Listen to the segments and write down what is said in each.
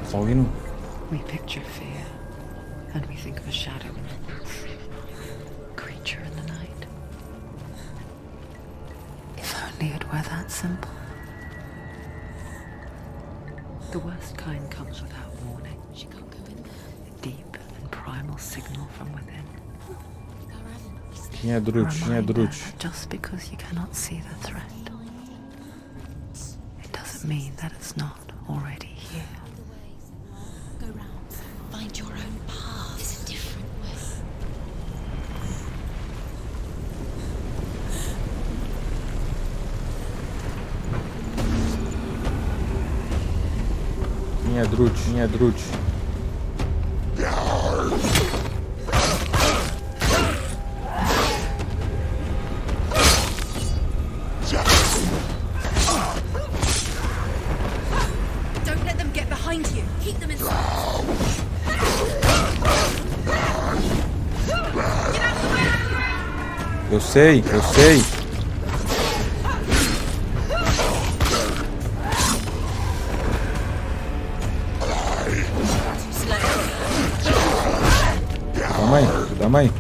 Só ouvindo. We picture fear, and we think of a shadow in the woods, creature in the night. If only it were that simple. The worst kind comes without warning. She can't go in there. A deep and primal signal from within. Quem é Drut? Quem é Drut? Just because you cannot see the threat, it doesn't mean that it's not already here. Go round. Find your own path. There's a different way. Quem é Drut? Quem é Drut? Don't let them get behind you. Keep them inside. Get out of the way! Eu sei, eu sei. Calma aí.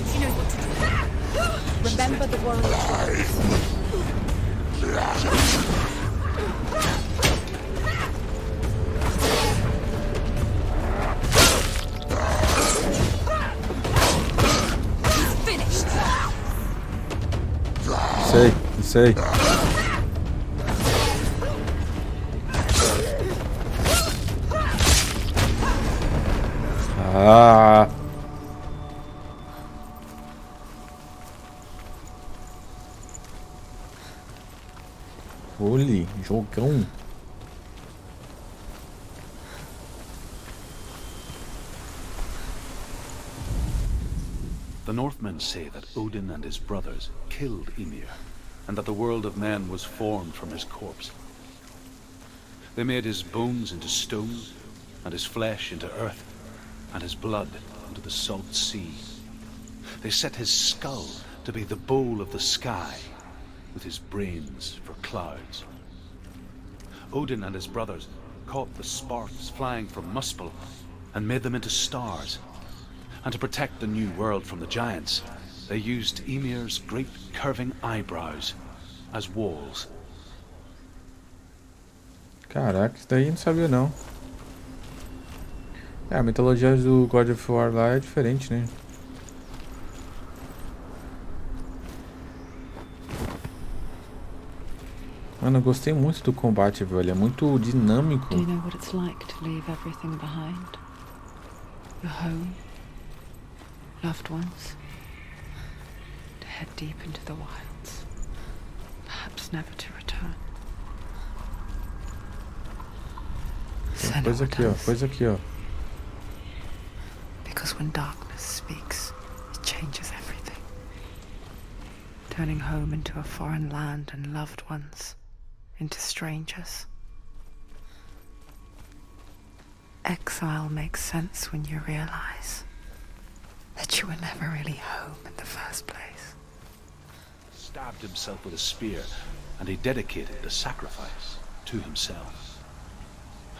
She knows what to do. Remember the warrior. Finished. Sei. Ah. Olhe, jogão. The Northmen say that Odin and his brothers killed Ymir, and that the world of men was formed from his corpse. They made his bones into stone, and his flesh into earth, and his blood into the salt sea. They set his skull to be the bowl of the sky, with his brains for clouds. Odin and his brothers caught the sparks flying from Muspel and made them into stars. And to protect the new world from the giants, they used Ymir's great curving eyebrows as walls. Caraca, isso daí eu não sabia não. É, a mitologia do God of War lá é diferente, né? Mano, eu gostei muito do combate, velho. É muito dinâmico. Do you know what it's like to leave everything behind? Your home, loved ones, to head deep into the wilds, perhaps never to return. Coisa aqui, ó. Coisa aqui, ó. Because when darkness speaks, it changes everything. Turning home into a foreign land and loved ones into strangers. Exile makes sense when you realize that you were never really home in the first place. Stabbed himself with a spear, and he dedicated the sacrifice to himself.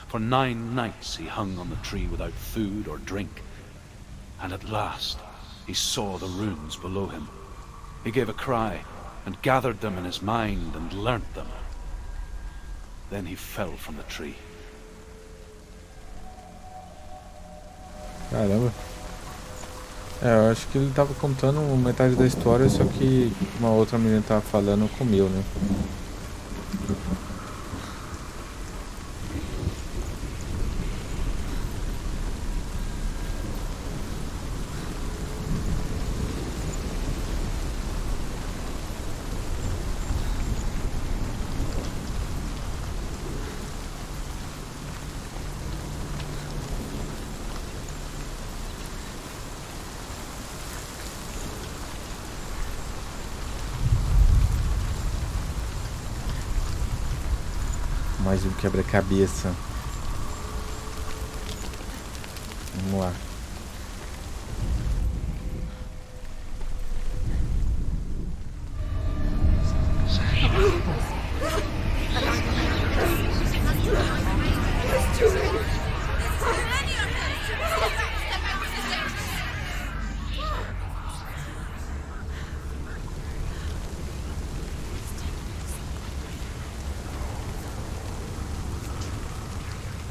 For 9 nights he hung on the tree without food or drink, and at last he saw the runes below him. He gave a cry and gathered them in his mind and learnt them. Then he fell from the tree. Caramba. É, eu acho que ele tava contando metade da história, só que uma outra menina tava falando comeu, né? Mais um quebra-cabeça. Vamos lá.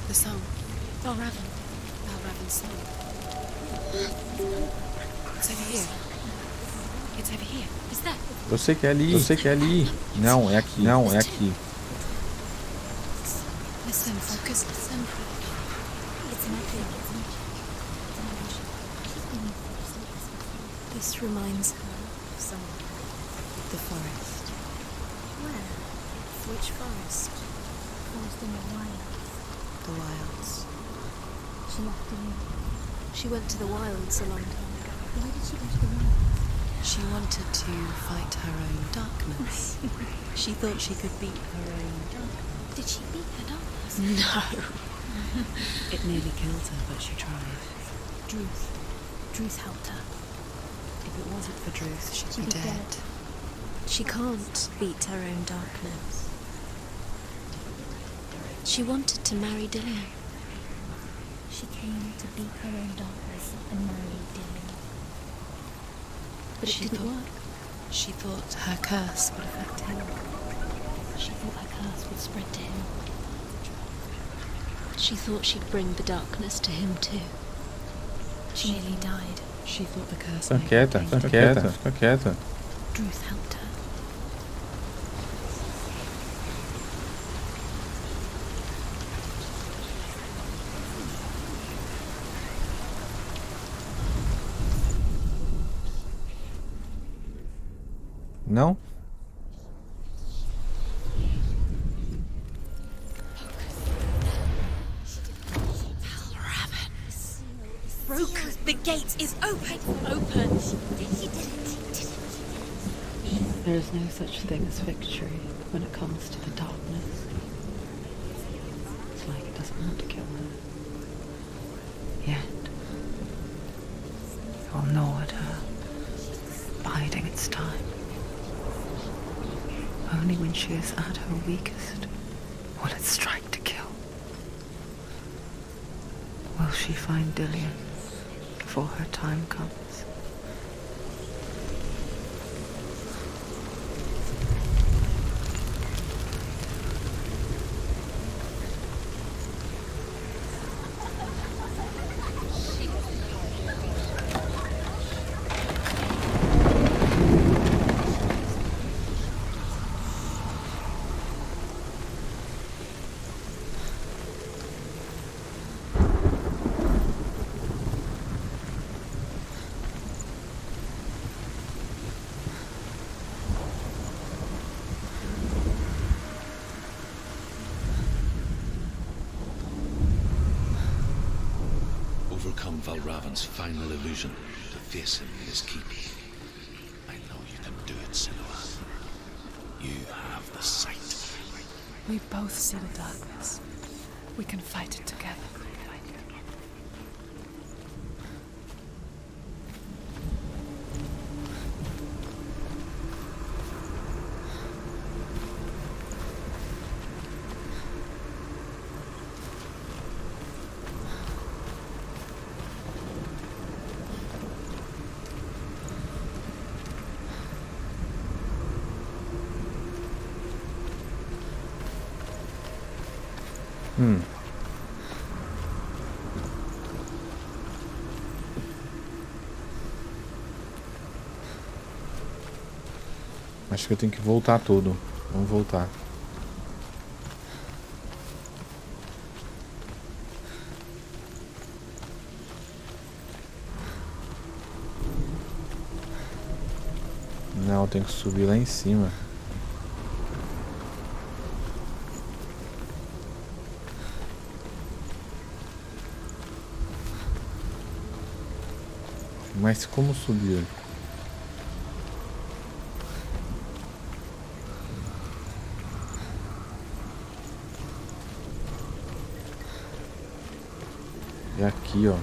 The song. Valravn. Valravn's song. It's over here. It's over here. Is that? Eu sei que é ali. Eu sei que é ali. Não, é aqui. Não, é aqui. Listen, focus, listen. It's magic. This reminds her of someone. The forest. Where? Which forest? Forest in the wild. The wilds. She left him. She went to the wilds a long time ago. Why did she go to the wilds? She wanted to fight her own darkness. She thought she could beat her own darkness. Did she beat her darkness? No. It nearly killed her, but she tried. Druth. Druth helped her. If it wasn't for Druth, she'd be dead. She can't beat her own darkness. She wanted to marry Dillian. She came to beat her own darkness and marry Dillian. But it didn't work. She thought her curse would affect him. She thought her curse would spread to him. She thought she'd bring the darkness to him too. She nearly died. She thought the curse Fica quieta, fica quieta, fica quieta. Druth helped her. Não? Broke. The gate is open. Open. There is no such thing as victory when it comes to the darkness. It's like it doesn't want to kill her. Yet, it will gnaw at her, biding its time. Only when she is at her weakest will it strike to kill. Will she find Dillian before her time comes? Overcome Valravn's final illusion to face him in his keep. I know you can do it, Senua. You have the sight. We both see the darkness. We can fight it together. Acho que eu tenho que voltar tudo. Vamos voltar. Não, eu tenho que subir lá em cima. Mas como subir? É aqui, ó.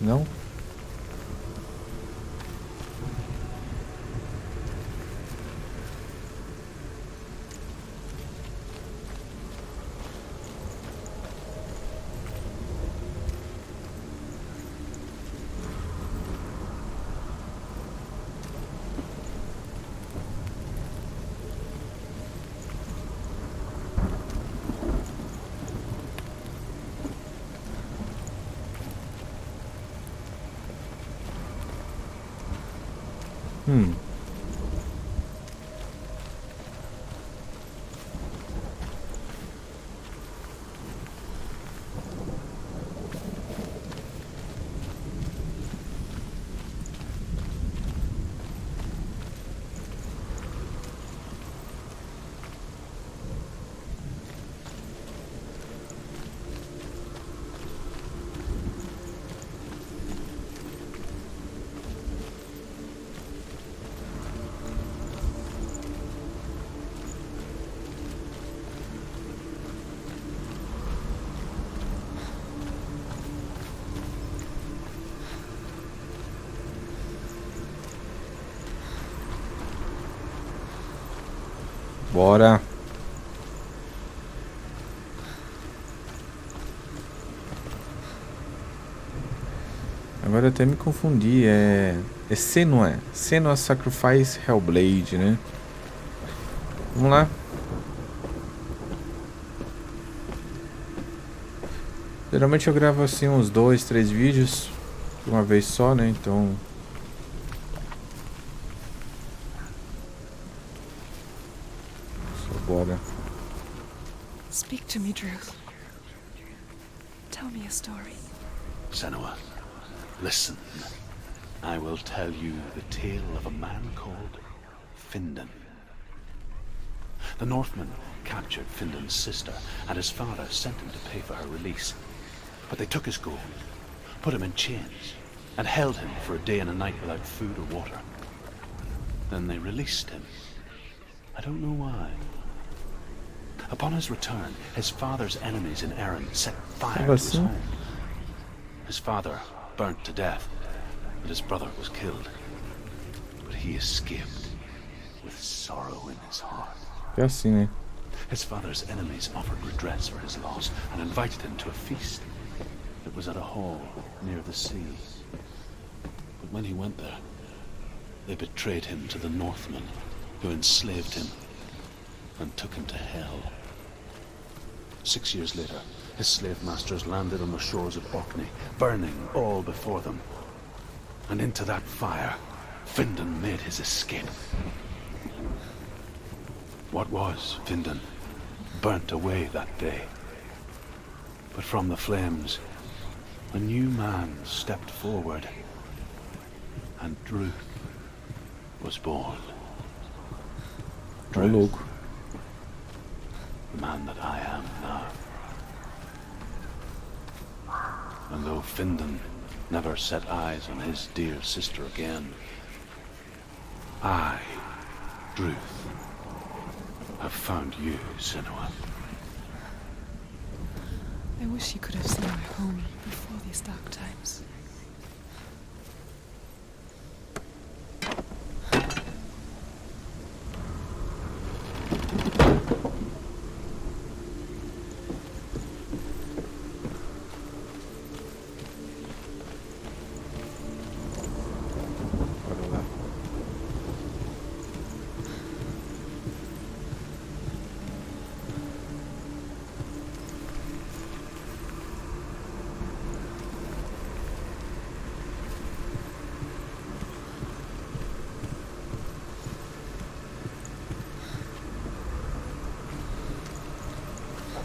Não? Hum. Bora. Agora eu até me confundi. É Senua. Senua Sacrifice Hellblade, né? Vamos lá. Geralmente eu gravo assim uns 2, 3 vídeos de uma vez só, né? Então... Bora. Speak to me, Druth. Tell me a story. Senua, listen. I will tell you the tale of a man called Findan. The Northmen captured Findan's sister, and his father sent him to pay for her release. But they took his gold, put him in chains, and held him for a day and a night without food or water. Then they released him. I don't know why. Upon his return, his father's enemies in Erin set fire to his home. His father burnt to death, and his brother was killed. But he escaped with sorrow in his heart. É assim, né? His father's enemies offered redress for his loss and invited him to a feast. It was at a hall near the sea. But when he went there, they betrayed him to the Northmen, who enslaved him and took him to hell. 6 years later, his slave masters landed on the shores of Orkney, burning all before them. And into that fire, Findan made his escape. What was Findan burnt away that day. But from the flames, a new man stepped forward, and Druth was born. Druth, the man that I am now. And though Findan never set eyes on his dear sister again, I, Druth, have found you, Senua. I wish you could have seen my home before these dark times.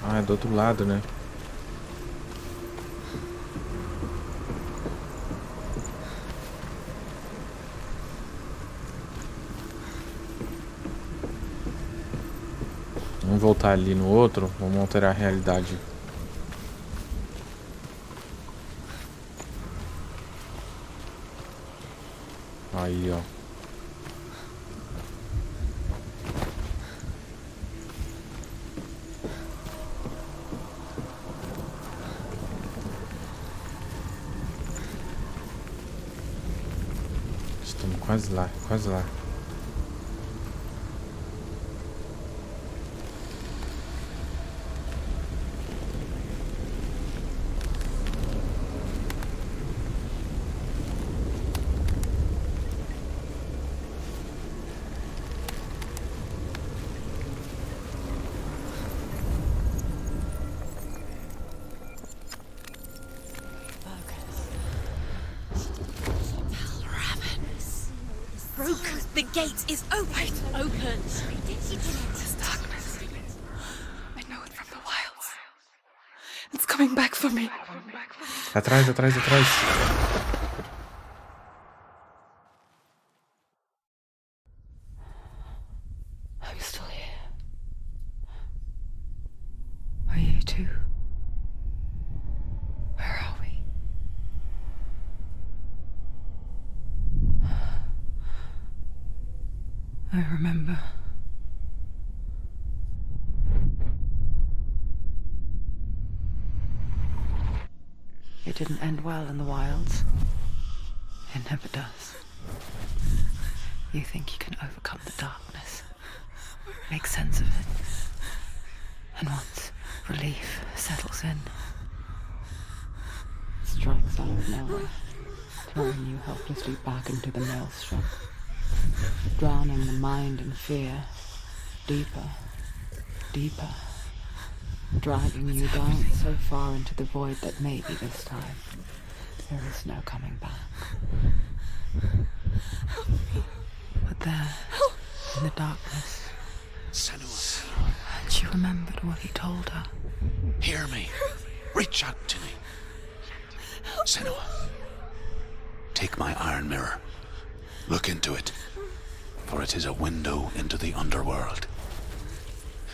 Ah, é do outro lado, né? Vamos voltar ali no outro. Vamos alterar a realidade. Aí, ó. Estamos quase lá, quase lá. The gate is open. Open. This darkness. I know it from the wilds. It's coming back for me. Atrás, atrás, atrás. I'm still here. Are you too? Where are we? I remember. It didn't end well in the wilds. It never does. You think you can overcome the darkness, make sense of it, and once relief settles in, it strikes out of nowhere, throwing you helplessly back into the maelstrom, drowning the mind in fear, deeper, deeper, dragging you down so far into the void that maybe this time there is no coming back. But there, in the darkness, Senua, and she remembered what he told her. hear me. Reach out to me. Senua, take my iron mirror. Look into it, for it is a window into the underworld.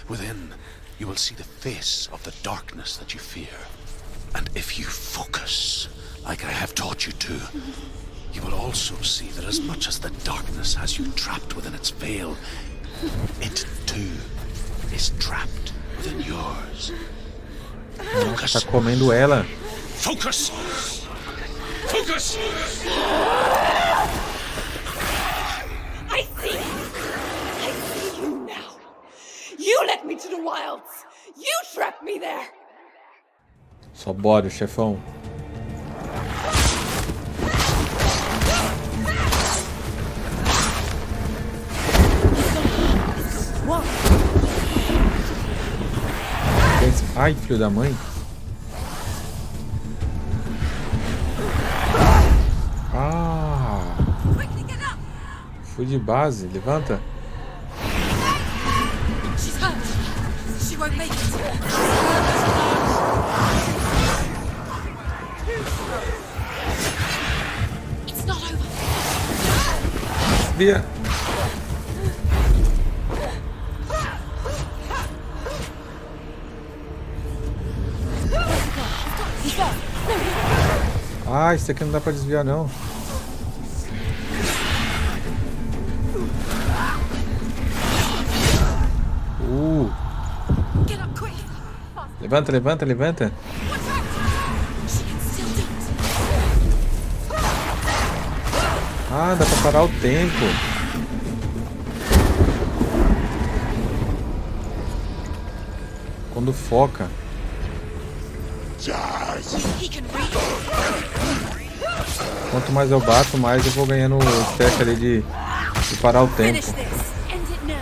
Within, you will see the face of the darkness that you fear. And if you focus, like I have taught you to, you will also see that as much as the darkness has you trapped within its veil, it too is trapped within yours. Focus. Tá comendo ela. Focus! Focus! I see you now. You led me to the wilds. You trapped me there. Só bora, chefão. Ai, filho da mãe. Ah. Fui de base. Levanta. She's hurt. She won't make it. It's not over. Via. Ah, isso aqui não dá pra desviar, não. Get up quick. Levanta, levanta, levanta. Watch out. She can still do it. Ah, dá pra parar o tempo. Quando foca. He can read. Quanto mais eu bato, mais eu vou ganhando o stack ali de parar o tempo. Finish this. End it now.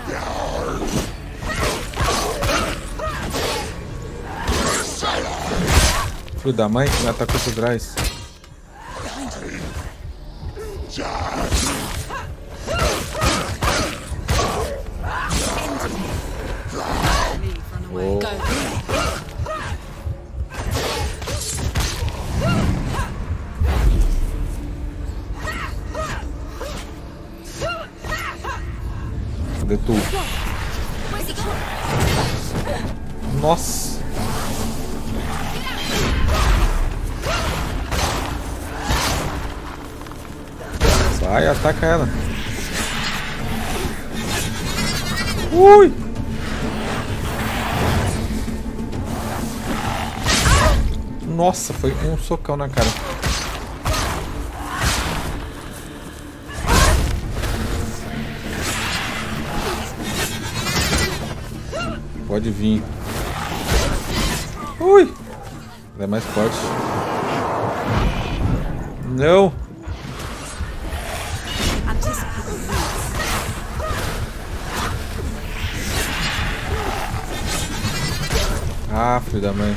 Filho da mãe, me atacou por trás. Oh. Go. Cadê tu? Where's he going? Nossa. Vai, ataca ela. Ui. Nossa, foi um socão na cara. Pode vir. Ui! Ela é mais forte. Não! Ah, filho da mãe.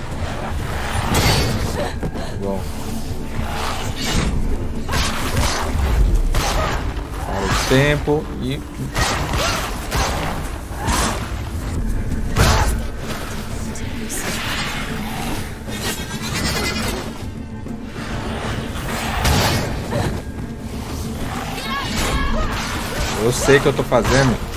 Bom. Para o tempo e... Eu sei o que eu tô fazendo.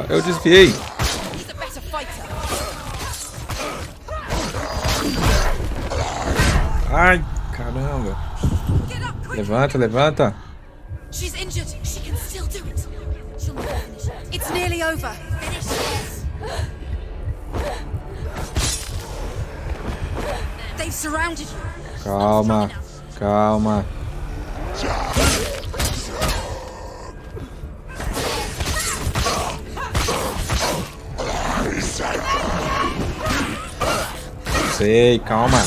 Eu desviei. Ai, caramba. Levanta, levanta. She's injured. She can still do it. She'll never finish it. It's nearly over. Finish this. They've surrounded you. Calma, calma. Sei, calma.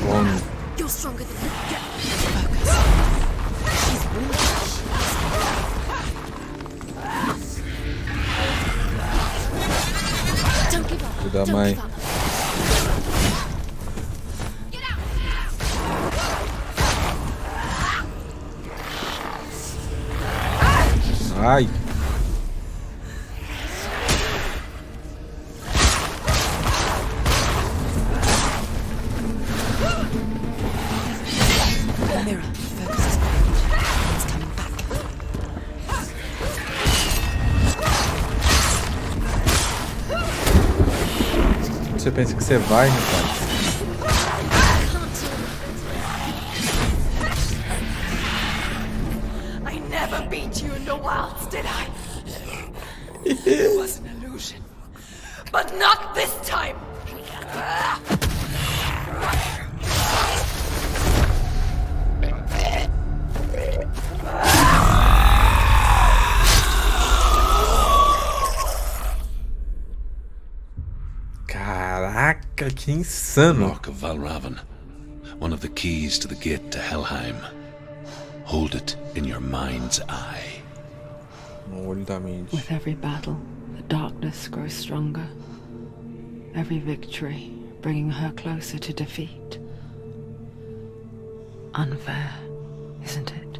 Bom. You're stronger than you. Don't give up. Filho da mãe. Ai. Mirror, focus is behind. It's coming back. Você pensa que você vai, rapaz? I never beat you in the wilds, did I? It was an illusion. But not this time! Caraca, que insano. Rock of Valravn, one of the keys to the gate to Helheim. Hold it in your mind's eye. No olho da mente. With every battle, the darkness grows stronger. Every victory bringing her closer to defeat. Unfair, isn't it?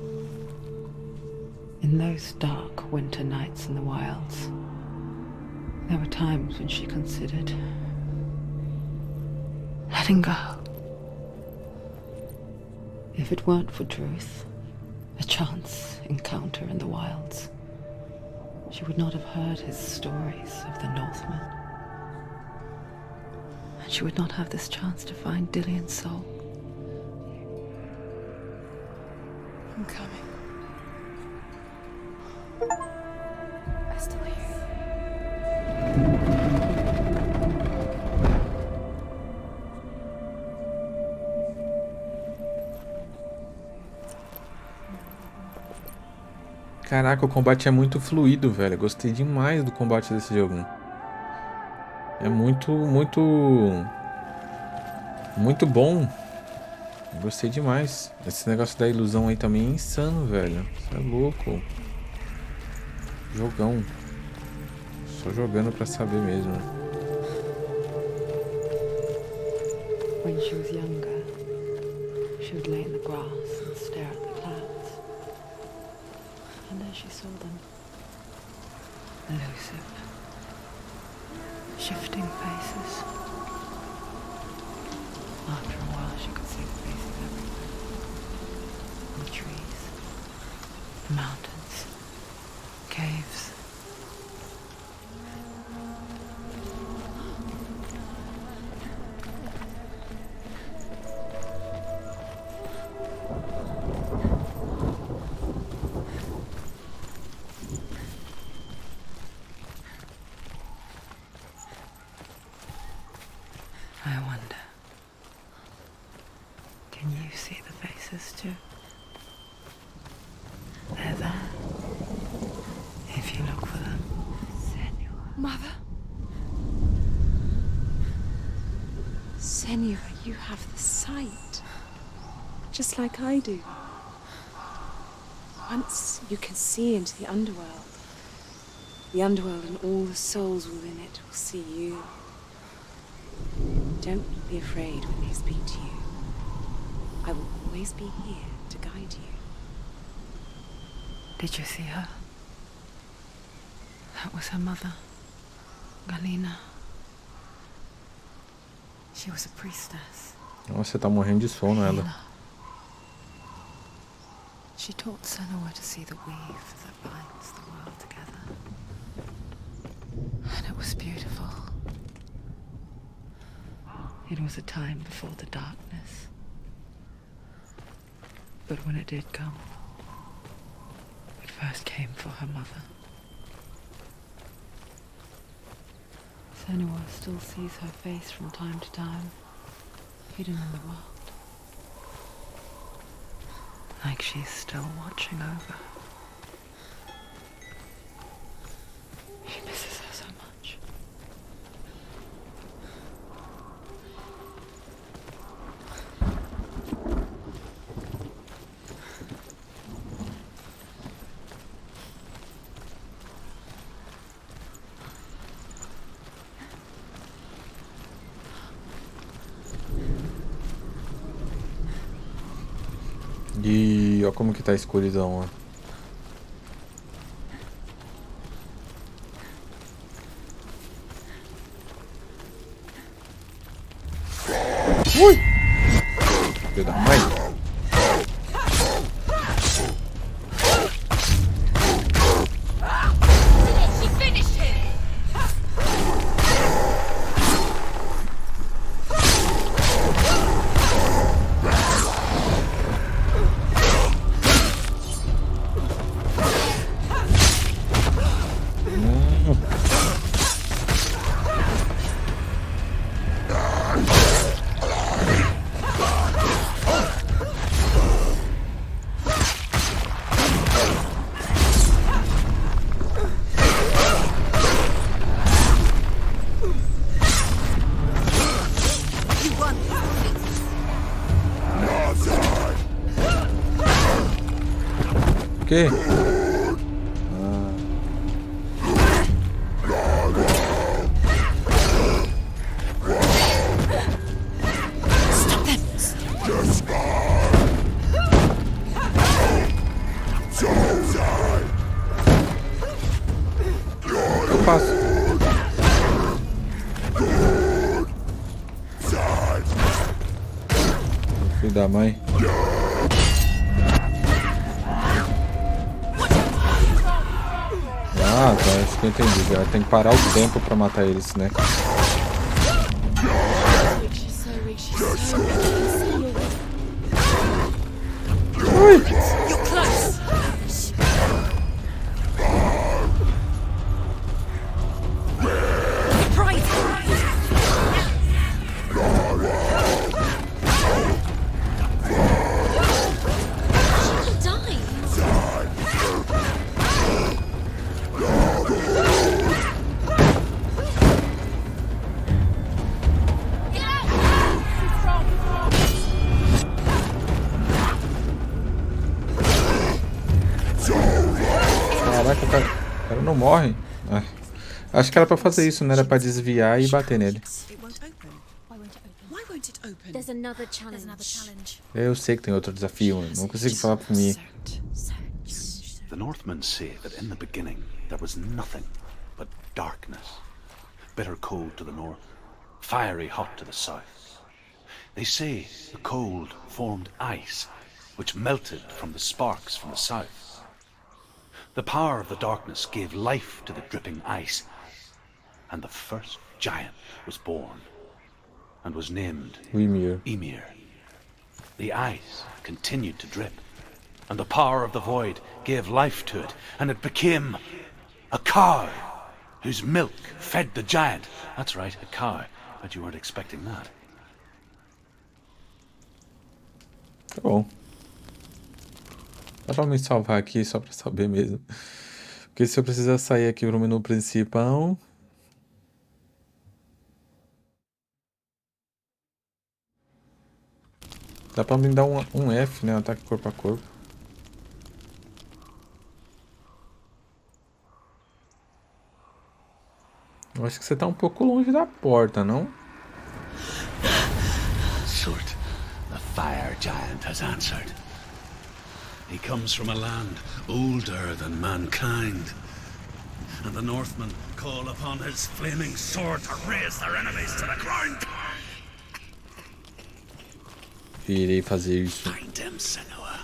In those dark winter nights in the wilds, there were times when she considered letting go. If it weren't for Truth, a chance encounter in the wilds, she would not have heard his stories of the Northmen. And she would not have this chance to find Dillion's soul. I'm coming. I still hear you. Caraca, o combate é muito fluido, velho. Eu gostei demais do combate desse jogo. É muito bom. Eu gostei demais. Esse negócio da ilusão aí também é insano, velho. Isso é louco. Jogão. Só jogando pra saber mesmo. When she was younger, she would lay in the grass and stare at the clouds. And as she saw them, elusive, shifting faces. After a while, she could see the faces everywhere. In the trees, the mountains, caves. I wonder, can you see the faces too? They're there, if you look for them. Senua. Mother? Senua, you have the sight. Just like I do. Once you can see into the underworld and all the souls within it will see you. Don't be afraid when they speak to you. I will always be here to guide you. Did you see her? That was her mother, Galina. She was a priestess. Nossa, você tá morrendo de sono, ela. Healer. She taught Senua to see the weave that binds the world together. And it was beautiful. It was a time before the darkness. But when it did come, it first came for her mother. Senua still sees her face from time to time, hidden in the world. Like she's still watching over. She misses her so much. E ó como que tá a escuridão, ó. Ui! Filho da mãe. She finished him! O quê? O que eu faço? Filho da mãe. Ah, tá, acho que eu entendi. Já tem que parar o tempo pra matar eles, né? Ui! You're close! She'll die! morre? Ah, acho que era pra fazer isso, né? Era pra desviar e bater nele. It won't open. Why won't it open? There's another challenge. Eu sei que tem outro desafio, eu não consigo falar por mim. The Northmen say that in the beginning there was nothing but darkness. Bitter cold to the north, fiery hot to the south. They say the cold formed ice, which melted from the sparks from the south. The power of the darkness gave life to the dripping ice, and the first giant was born, and was named Ymir. Ymir. The ice continued to drip, and the power of the void gave life to it, and it became a cow, whose milk fed the giant. That's right, a cow. Bet you weren't expecting that. Tá bom. Dá pra me salvar aqui só pra saber mesmo. Porque se eu precisar sair aqui pro menu principal... Dá pra me dar um F, né? Ataque corpo a corpo. Eu acho que você tá um pouco longe da porta, não? Surt, the fire giant has answered. He comes from a land older than mankind, and the Northmen call upon his flaming sword to raise their enemies to the ground. Irei fazer isso. Find him, Senua,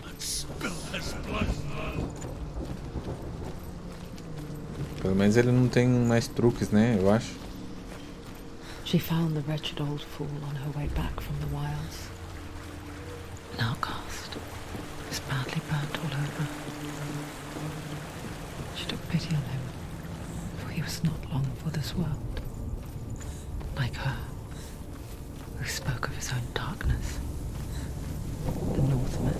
and spill his blood. Pelo menos ele não tem mais truques, né? Eu acho. She found the wretched old fool on her way back from the wilds. An outcast, was badly burnt all over. She took pity on him, for he was not long for this world. Like her, who spoke of his own darkness. The Northman.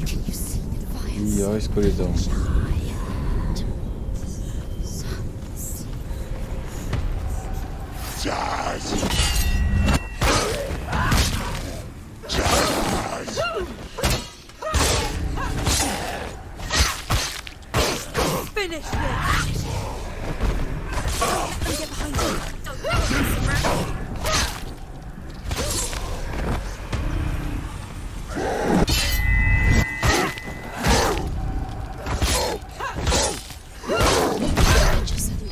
Can you see the fire? E ó a escuridão. Finish this! Get behind you!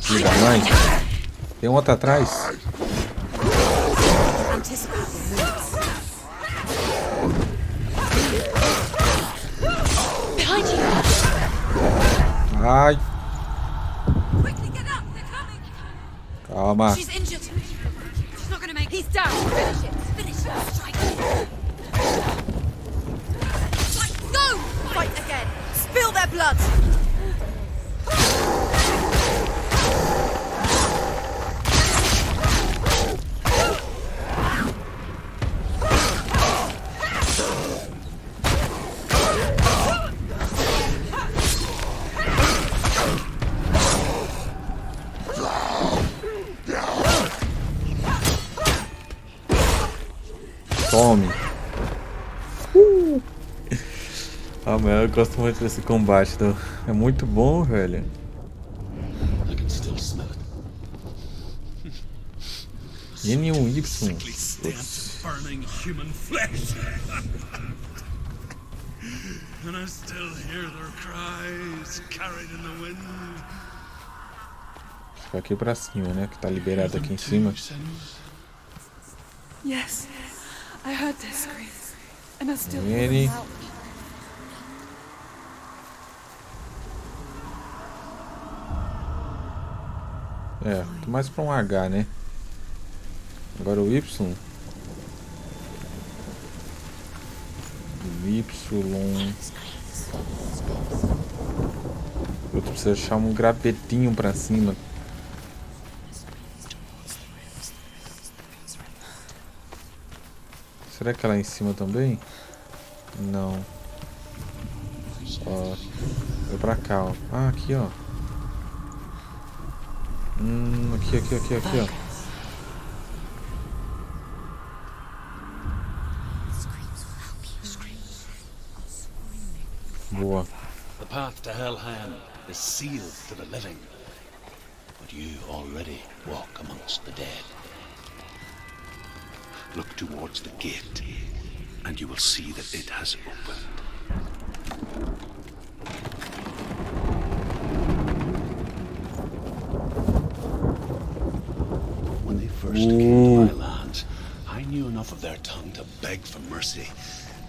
Filho da mãe. Tem um outro atrás. Ai. Calma. She's injured. She's not gonna make. He's down. Finish it. Finish it. Strike. Strike. Go. Fight again. Spill their blood. Tome. Ah, mas eu gosto muito desse combate. É muito bom, velho. I can still smell it. N1Y. Sickly stench of burning human flesh. And I still hear their cries carried in the wind. Fica aqui pra cima, né? Que tá liberado aqui em cima. Yes, I heard their screams, and I still N. É, tô mais pra um H, né? Agora o Y. Y. Eu preciso achar um gravetinho pra cima. Será que é lá em cima também? Não. Ó. Foi pra cá, ó. Ah, aqui, ó. Aqui, ó. Boa. The path the Hell Hand is sealed to the living, but you already walk amongst the dead. Look towards the gate, and you will see that it has opened. When they first came to my lands, I knew enough of their tongue to beg for mercy,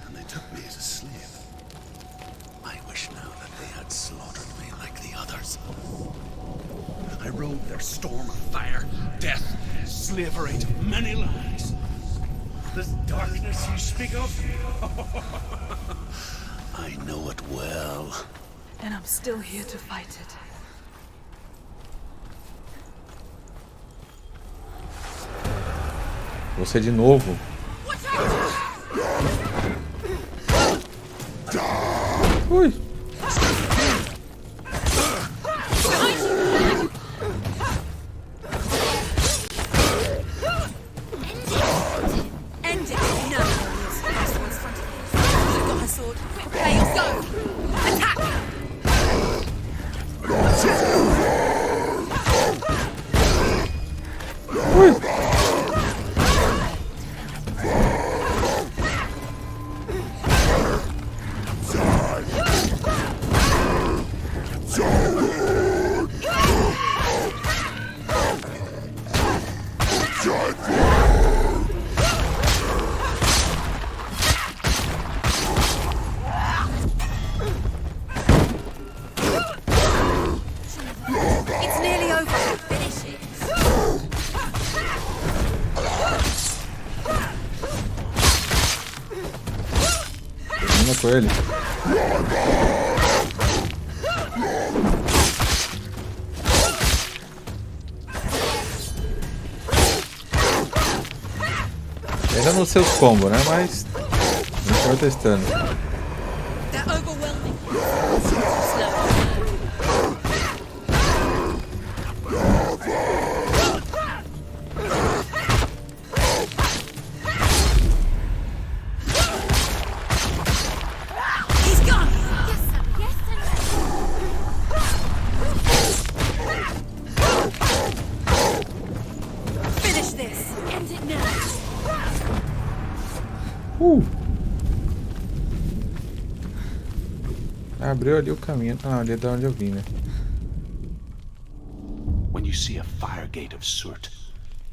and they took me as a slave. I wish now that they had slaughtered me like the others. I rode their storm of fire, death, slavery to many lands. This darkness you speak of, I know it well. And I'm still here to fight it. Você de novo. Ui. End it now. This one's front of you. You've got her sword. Okay, go. Attack. Ui. It's nearly over. Finish it. Termina com ele. Ainda não sei os combos, né? Mas a gente vai testando. They're overwhelming. He's gone. Yes, sir. Yes, sir. Finish this. End it now. Abriu ali o caminho. Ah, ali é de onde eu vim, né? When you see a fire gate of Surt,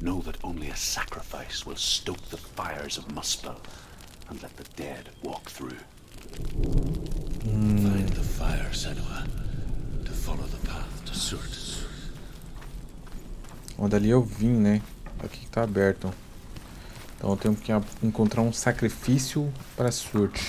know that only a sacrifice will stoke the fires of Muspel and let the dead walk through. Find the fire, Senua, to follow the path to Surt. Onde ali eu vim, né? Aqui que tá aberto. Então eu tenho que encontrar um sacrifício para Surt.